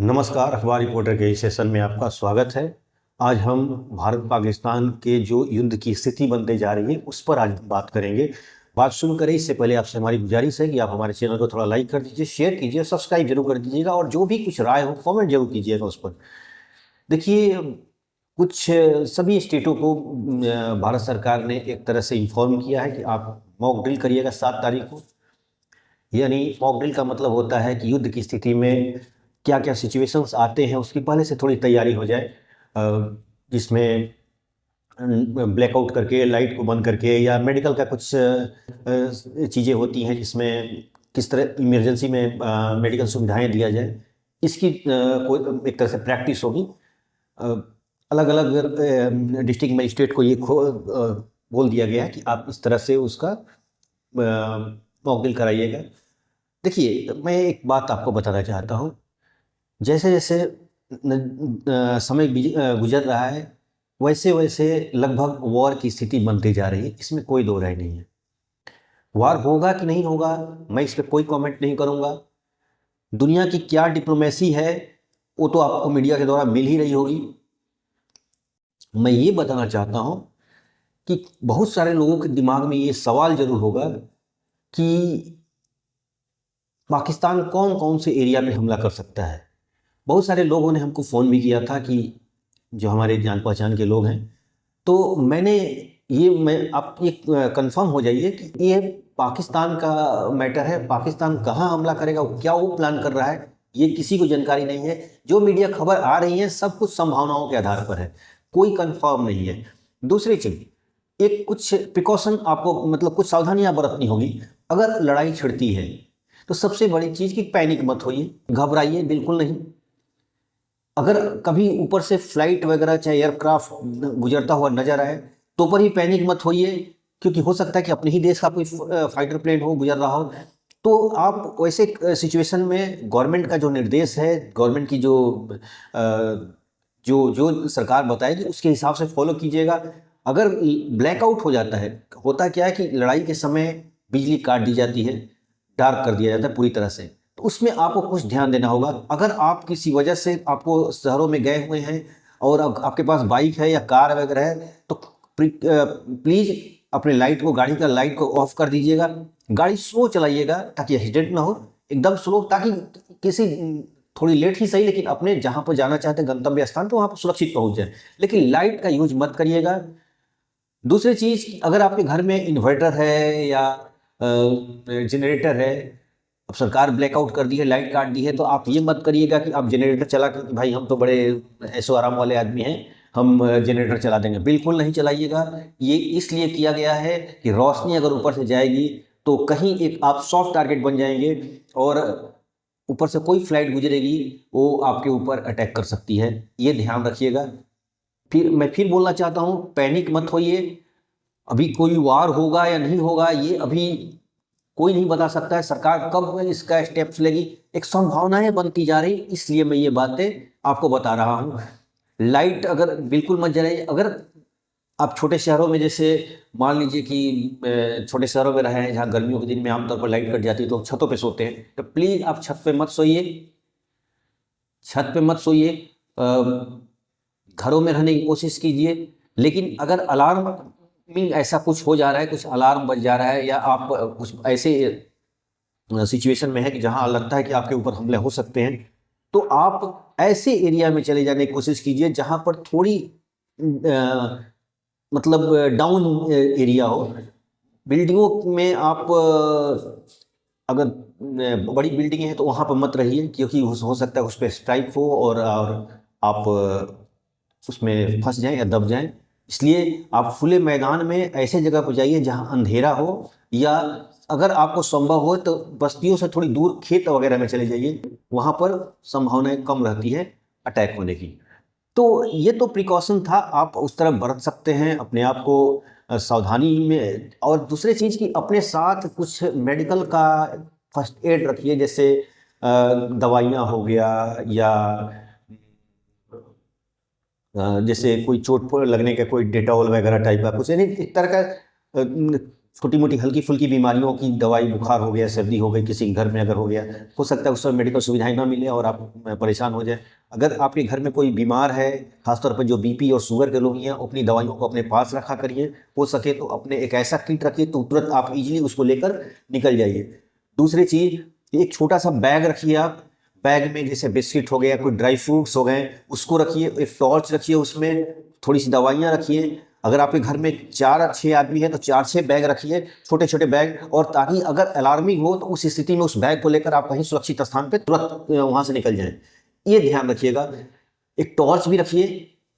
नमस्कार, अखबार रिपोर्टर के इस सेशन में आपका स्वागत है। आज हम भारत पाकिस्तान के जो युद्ध की स्थिति बनते जा रही है उस पर आज बात करेंगे। बात शुरू करें इससे पहले आपसे हमारी गुजारिश है कि आप हमारे चैनल को थोड़ा लाइक कर दीजिए, शेयर कीजिए, सब्सक्राइब जरूर कर दीजिएगा और जो भी कुछ राय हो कमेंट जरूर कीजिएगा उस पर। देखिए, कुछ सभी स्टेटों को भारत सरकार ने एक तरह से इन्फॉर्म किया है कि आप मॉक ड्रिल करिएगा 7 तारीख को। यानी मॉक ड्रिल का मतलब होता है कि युद्ध की स्थिति में क्या क्या सिचुएशंस आते हैं उसकी पहले से थोड़ी तैयारी हो जाए, जिसमें ब्लैकआउट करके, लाइट को बंद करके, या मेडिकल का कुछ चीज़ें होती हैं जिसमें किस तरह इमरजेंसी में मेडिकल सुविधाएं दिया जाए, इसकी कोई एक तरह से प्रैक्टिस होगी। अलग अलग डिस्ट्रिक्ट मजिस्ट्रेट को ये बोल दिया गया है कि आप इस तरह से उसका मॉक ड्रिल कराइएगा। देखिए, मैं एक बात आपको बताना चाहता हूँ। जैसे जैसे समय गुजर रहा है वैसे वैसे लगभग वॉर की स्थिति बनती जा रही है, इसमें कोई दो राय नहीं है। वॉर होगा कि नहीं होगा मैं इस पर कोई कमेंट नहीं करूँगा। दुनिया की क्या डिप्लोमेसी है वो तो आपको मीडिया के द्वारा मिल ही रही होगी। मैं ये बताना चाहता हूँ कि बहुत सारे लोगों के दिमाग में ये सवाल जरूर होगा कि पाकिस्तान कौन कौन से एरिया पे हमला कर सकता है। बहुत सारे लोगों ने हमको फ़ोन भी किया था कि जो हमारे जान पहचान के लोग हैं, तो मैं आप ये कंफर्म हो जाइए कि ये पाकिस्तान का मैटर है। पाकिस्तान कहाँ हमला करेगा, क्या वो प्लान कर रहा है, ये किसी को जानकारी नहीं है। जो मीडिया खबर आ रही है सब कुछ संभावनाओं के आधार पर है, कोई कंफर्म नहीं है। दूसरी चीज़, एक कुछ प्रिकॉशन आपको मतलब कुछ सावधानियां बरतनी होगी। अगर लड़ाई छिड़ती है तो सबसे बड़ी चीज़ कि पैनिक मत होइए, घबराइए बिल्कुल नहीं। अगर कभी ऊपर से फ्लाइट वगैरह चाहे एयरक्राफ्ट गुजरता हुआ नजर आए तो पर ही पैनिक मत होइए, क्योंकि हो सकता है कि अपने ही देश का कोई फाइटर प्लेन हो गुजर रहा हो। तो आप वैसे सिचुएशन में गवर्नमेंट का जो निर्देश है, गवर्नमेंट की जो सरकार बताएगी उसके हिसाब से फॉलो कीजिएगा। अगर ब्लैकआउट हो जाता है, होता क्या है कि लड़ाई के समय बिजली काट दी जाती है, डार्क कर दिया जाता है पूरी तरह से, तो उसमें आपको कुछ ध्यान देना होगा। अगर आप किसी वजह से आपको शहरों में गए हुए हैं और आपके पास बाइक है या कार वगैरह है तो प्लीज़ अपने लाइट को, गाड़ी का लाइट को ऑफ कर दीजिएगा। गाड़ी स्लो चलाइएगा ताकि एक्सीडेंट ना हो, एकदम स्लो, ताकि किसी थोड़ी लेट ही सही लेकिन अपने जहाँ पर जाना चाहते हैं गंतव्य स्थान तो वहाँ पर सुरक्षित पहुँच जाए। लेकिन लाइट का यूज मत करिएगा। दूसरी चीज़, अगर आपके घर में इन्वर्टर है या जनरेटर है, अब सरकार ब्लैकआउट कर दी है, लाइट काट दी है, तो आप ये मत करिएगा कि आप जनरेटर चला के कि भाई हम तो बड़े ऐशो आराम वाले आदमी हैं, हम जनरेटर चला देंगे। बिल्कुल नहीं चलाइएगा। ये इसलिए किया गया है कि रोशनी अगर ऊपर से जाएगी तो कहीं एक आप सॉफ्ट टारगेट बन जाएंगे और ऊपर से कोई फ्लाइट गुजरेगी वो आपके ऊपर अटैक कर सकती है। ये ध्यान रखिएगा। मैं फिर बोलना चाहता हूँ, पैनिक मत होइए। अभी कोई वार होगा या नहीं होगा ये अभी कोई नहीं बता सकता है। सरकार कब इसका स्टेप्स लेगी, एक संभावनाएं बनती जा रही, इसलिए मैं ये बातें आपको बता रहा हूँ। लाइट अगर बिल्कुल मत जलाइए। अगर आप छोटे शहरों में, जैसे मान लीजिए कि छोटे शहरों में रहे हैं जहाँ गर्मियों के दिन में आमतौर पर लाइट कट जाती है तो छतों पे सोते हैं, तो प्लीज़ आप छत पे मत सोइए, छत पे मत सोइए। घरों में रहने की कोशिश कीजिए। लेकिन अगर अलार्मिंग ऐसा कुछ हो जा रहा है, कुछ अलार्म बज जा रहा है, या आप कुछ ऐसे सिचुएशन में है कि जहां लगता है कि आपके ऊपर हमले हो सकते हैं, तो आप ऐसे एरिया में चले जाने की कोशिश कीजिए जहां पर थोड़ी मतलब डाउन एरिया हो। बिल्डिंगों में आप अगर बड़ी बिल्डिंग है तो वहां पर मत रहिए, क्योंकि हो सकता है उस पर स्ट्राइक हो और आप उसमें फंस जाएं या दब जाएं। इसलिए आप खुले मैदान में ऐसे जगह पर जाइए जहां अंधेरा हो, या अगर आपको संभव हो तो बस्तियों से थोड़ी दूर खेत वगैरह में चले जाइए, वहां पर संभावनाएं कम रहती है अटैक होने की। तो ये तो प्रिकॉशन था, आप उस तरह बरत सकते हैं अपने आप को सावधानी में। और दूसरी चीज़ कि अपने साथ कुछ मेडिकल का फर्स्ट एड रखिए, जैसे दवाइयाँ हो गया, या जैसे कोई चोट लगने का कोई डेटॉल वगैरह टाइप का कुछ, यानी एक तरह का छोटी मोटी हल्की फुल्की बीमारियों की दवाई, बुखार हो गया, सर्दी हो गई, किसी के घर में अगर हो गया, हो सकता है उस समय मेडिकल सुविधाएं ना मिले और आप परेशान हो जाए। अगर आपके घर में कोई बीमार है, खासतौर पर जो बीपी और शुगर के लोग हैं, अपनी दवाइयों को अपने पास रखा करिए। हो सके तो अपने एक ऐसा किट रखिए तो तुरंत आप इजीली उसको लेकर निकल जाइए। दूसरी चीज़, एक छोटा सा बैग रखिए आप। बैग में जैसे बिस्किट हो गया, कोई ड्राई फ्रूट्स हो गए, उसको रखिए। एक टॉर्च रखिए, उसमें थोड़ी सी दवाइयाँ रखिए। अगर आपके घर में 4-6 आदमी हैं तो 4-6 बैग रखिए, छोटे छोटे बैग, और ताकि अगर अलार्मिंग हो तो उस स्थिति में उस बैग को लेकर आप कहीं सुरक्षित स्थान पर तुरंत वहाँ से निकल जाएं। ये ध्यान रखिएगा। एक टॉर्च भी रखिए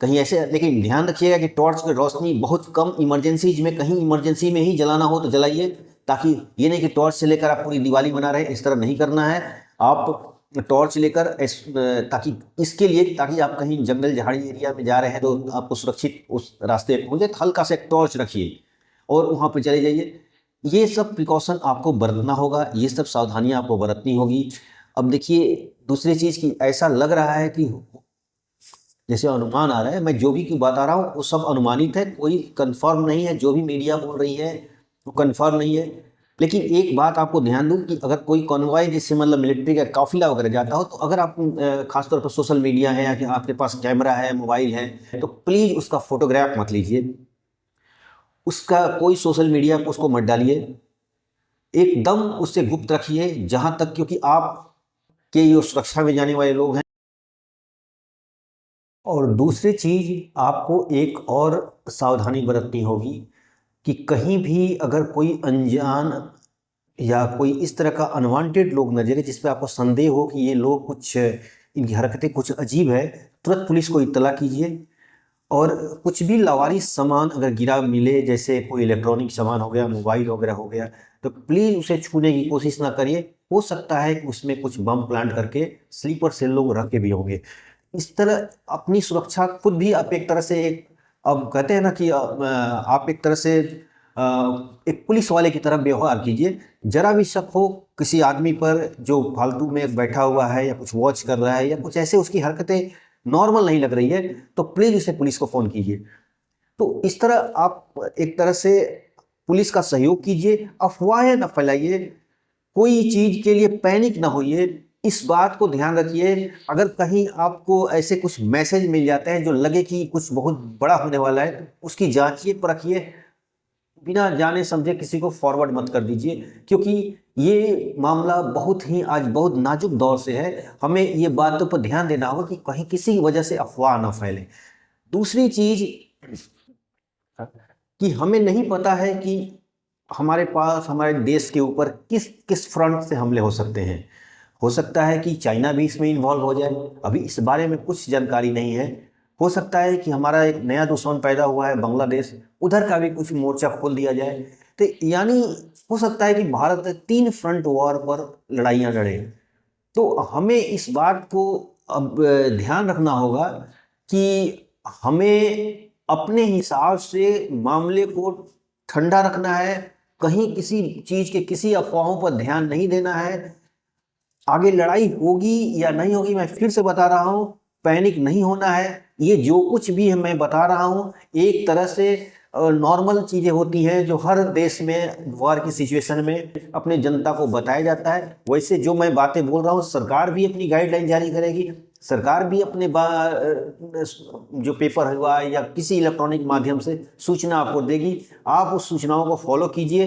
कहीं ऐसे, लेकिन ध्यान रखिएगा कि टॉर्च की रोशनी बहुत कम, इमरजेंसीज में, कहीं इमरजेंसी में ही जलाना हो तो जलाइए। ताकि ये नहीं कि टॉर्च से लेकर आप पूरी दिवाली बना रहे हैं, इस तरह नहीं करना है। आप टॉर्च लेकर ताकि इसके लिए, ताकि आप कहीं जंगल झाड़ी एरिया में जा रहे हैं तो आपको सुरक्षित उस रास्ते पर पहुँचे, हल्का सा एक टॉर्च रखिए और वहाँ पर चले जाइए। ये सब प्रिकॉशन आपको बरतना होगा, ये सब सावधानियाँ आपको बरतनी होगी। अब देखिए दूसरी चीज़ की, ऐसा लग रहा है कि जैसे अनुमान आ रहा है, मैं जो भी की बता रहा हूँ वो सब अनुमानित है, कोई कंफर्म नहीं है। जो भी मीडिया बोल रही है वो कंफर्म नहीं है। लेकिन एक बात आपको ध्यान दूं कि अगर कोई कॉन्वॉय, जैसे मतलब मिलिट्री का काफिला वगैरह जाता हो, तो अगर आप खासतौर पर सोशल मीडिया है या कि आपके पास कैमरा है, मोबाइल है, तो प्लीज़ उसका फोटोग्राफ मत लीजिए। उसका कोई सोशल मीडिया पर उसको मत डालिए। एकदम उससे गुप्त रखिए जहाँ तक, क्योंकि आप के ये सुरक्षा में जाने वाले लोग हैं। और दूसरी चीज़, आपको एक और सावधानी बरतनी होगी कि कहीं भी अगर कोई अनजान या कोई इस तरह का अनवांटेड लोग नजर है जिस पे आपको संदेह हो कि ये लोग कुछ, इनकी हरकतें कुछ अजीब है, तुरंत पुलिस को इत्तला कीजिए। और कुछ भी लावारिस सामान अगर गिरा मिले, जैसे कोई इलेक्ट्रॉनिक सामान हो गया, मोबाइल वगैरह हो गया, तो प्लीज़ उसे छूने की कोशिश ना करिए। हो सकता है कि उसमें कुछ बम प्लांट करके स्लीपर सेल लोग रख के भी होंगे। इस तरह अपनी सुरक्षा खुद भी आप एक तरह से एक, अब कहते हैं ना कि आप एक तरह से एक पुलिस वाले की तरह व्यवहार कीजिए। जरा भी शक हो किसी आदमी पर जो फालतू में बैठा हुआ है या कुछ वॉच कर रहा है या कुछ ऐसे उसकी हरकतें नॉर्मल नहीं लग रही है, तो प्लीज़ उसे पुलिस को फ़ोन कीजिए। तो इस तरह आप एक तरह से पुलिस का सहयोग कीजिए, अफवाहें न फैलाइए, कोई चीज़ के लिए पैनिक ना होइए। इस बात को ध्यान रखिए, अगर कहीं आपको ऐसे कुछ मैसेज मिल जाते हैं जो लगे कि कुछ बहुत बड़ा होने वाला है, उसकी जांचिए, परखिए। बिना जाने समझे किसी को फॉरवर्ड मत कर दीजिए, क्योंकि ये मामला बहुत ही आज बहुत नाजुक दौर से है। हमें ये बातों पर ध्यान देना होगा कि कहीं किसी वजह से अफवाह ना फैले। दूसरी चीज़ कि हमें नहीं पता है कि हमारे पास, हमारे देश के ऊपर किस किस फ्रंट से हमले हो सकते हैं। हो सकता है कि चाइना भी इसमें इन्वॉल्व हो जाए, अभी इस बारे में कुछ जानकारी नहीं है। हो सकता है कि हमारा एक नया दुश्मन पैदा हुआ है बांग्लादेश, उधर का भी कुछ मोर्चा खोल दिया जाए। तो यानी हो सकता है कि भारत 3 फ्रंट वॉर पर लड़ाइयाँ लड़े। तो हमें इस बात को अब ध्यान रखना होगा कि हमें अपने हिसाब से मामले को ठंडा रखना है, कहीं किसी चीज़ के, किसी अफवाहों पर ध्यान नहीं देना है। आगे लड़ाई होगी या नहीं होगी, मैं फिर से बता रहा हूँ, पैनिक नहीं होना है। ये जो कुछ भी है मैं बता रहा हूँ, एक तरह से नॉर्मल चीज़ें होती हैं जो हर देश में वॉर की सिचुएशन में अपने जनता को बताया जाता है। वैसे जो मैं बातें बोल रहा हूँ, सरकार भी अपनी गाइडलाइन जारी करेगी, सरकार भी अपने जो पेपर हुआ या किसी इलेक्ट्रॉनिक माध्यम से सूचना आपको देगी। आप उस सूचनाओं को फॉलो कीजिए,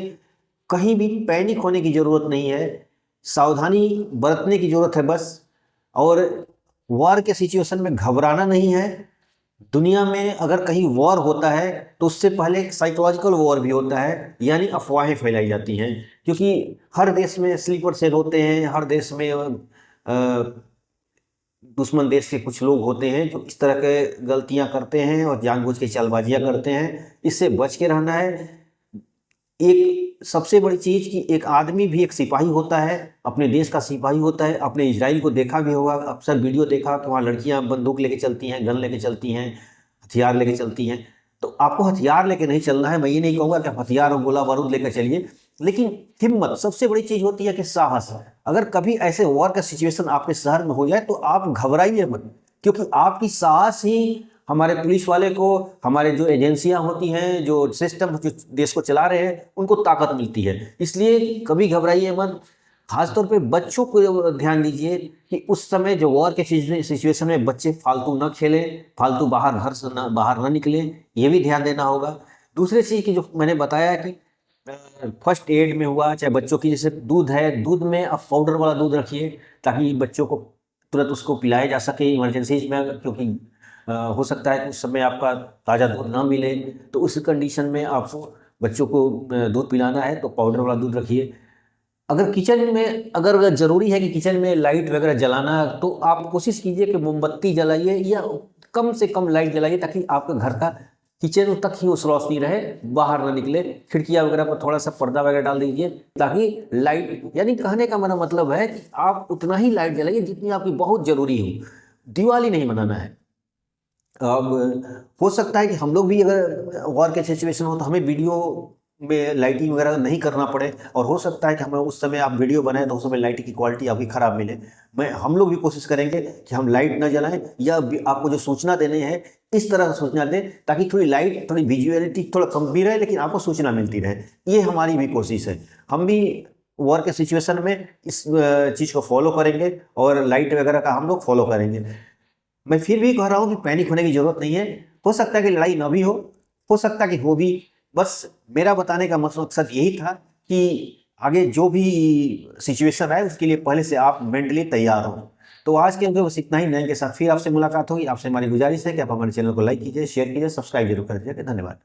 कहीं भी पैनिक होने की ज़रूरत नहीं है, सावधानी बरतने की ज़रूरत है बस। और वॉर के सिचुएशन में घबराना नहीं है। दुनिया में अगर कहीं वॉर होता है तो उससे पहले एक साइकोलॉजिकल वॉर भी होता है, यानी अफवाहें फैलाई जाती हैं। क्योंकि हर देश में स्लीपर सेल होते हैं, हर देश में दुश्मन देश के कुछ लोग होते हैं जो इस तरह के गलतियां करते हैं और जानबूझ के चालबाजियां करते हैं। इससे बच के रहना है। एक सबसे बड़ी चीज़ कि एक आदमी भी एक सिपाही होता है, अपने देश का सिपाही होता है। अपने इजराइल को देखा भी होगा, अक्सर वीडियो देखा कि वहाँ लड़कियाँ बंदूक लेके चलती हैं, गन लेके चलती हैं, हथियार लेके चलती हैं। तो आपको हथियार लेके नहीं चलना है, मैं ये नहीं कहूँगा कि आप हथियार और गोला बारूद लेकर चलिए, लेकिन हिम्मत सबसे बड़ी चीज़ होती है कि साहस। अगर कभी ऐसे वॉर का सिचुएशन आपके शहर में हो जाए तो आप घबराइए मत, क्योंकि आपकी साहस ही हमारे पुलिस वाले को, हमारे जो एजेंसियां होती हैं, जो सिस्टम जो देश को चला रहे हैं, उनको ताकत मिलती है। इसलिए कभी घबराइए मत। खासतौर पे बच्चों को ध्यान दीजिए कि उस समय जो वॉर के सिचुएशन में बच्चे फालतू ना खेलें, फालतू बाहर घर से बाहर ना निकलें, ये भी ध्यान देना होगा। दूसरी चीज़ की जो मैंने बताया कि फर्स्ट एड में हुआ, चाहे बच्चों की जैसे दूध है, दूध में आप पाउडर वाला दूध रखिए ताकि बच्चों को तुरंत उसको पिलाया जा सके इमरजेंसीज में, क्योंकि हो सकता है कि उस समय आपका ताज़ा दूध ना मिले। तो उस कंडीशन में आपको बच्चों को दूध पिलाना है तो पाउडर वाला दूध रखिए। अगर किचन में अगर ज़रूरी है कि किचन में लाइट वगैरह जलाना, तो आप कोशिश कीजिए कि मोमबत्ती जलाइए या कम से कम लाइट जलाइए ताकि आपके घर का किचन तक ही उस रोशनी रहे, बाहर ना निकले। खिड़कियाँ वगैरह पर थोड़ा सा पर्दा वगैरह डाल दीजिए ताकि लाइट, यानी कहने का मेरा मतलब है कि आप उतना ही लाइट जलाइए जितनी आपकी बहुत ज़रूरी हो। दिवाली नहीं मनाना है। अब हो सकता है कि हम लोग भी अगर वॉर के सिचुएशन हो तो हमें वीडियो में लाइटिंग वगैरह नहीं करना पड़े, और हो सकता है कि हमें उस समय आप वीडियो बनाएं तो उस समय लाइट की क्वालिटी आपकी ख़राब मिले। हम लोग भी कोशिश करेंगे कि हम लाइट ना जलाएं, या आपको जो सूचना देने हैं इस तरह से सूचना दें ताकि थोड़ी लाइट, थोड़ी विजुअलिटी थोड़ा कम भी रहे लेकिन आपको सूचना मिलती रहे। ये हमारी भी कोशिश है। हम भी वॉर के सिचुएशन में इस चीज़ को फॉलो करेंगे और लाइट वगैरह का हम लोग फॉलो करेंगे। मैं फिर भी कह रहा हूँ कि पैनिक होने की ज़रूरत नहीं है। हो सकता है कि लड़ाई ना भी हो सकता है कि हो भी। बस मेरा बताने का मकसद यही था कि आगे जो भी सिचुएशन है उसके लिए पहले से आप मेंटली तैयार हो। तो आज के अंदर बस इतना ही। नए के साथ फिर आपसे मुलाकात होगी। आपसे हमारी गुजारिश है कि आप हमारे चैनल को लाइक कीजिए, शेयर कीजिए, सब्सक्राइब जरूर कर दीजिए। धन्यवाद।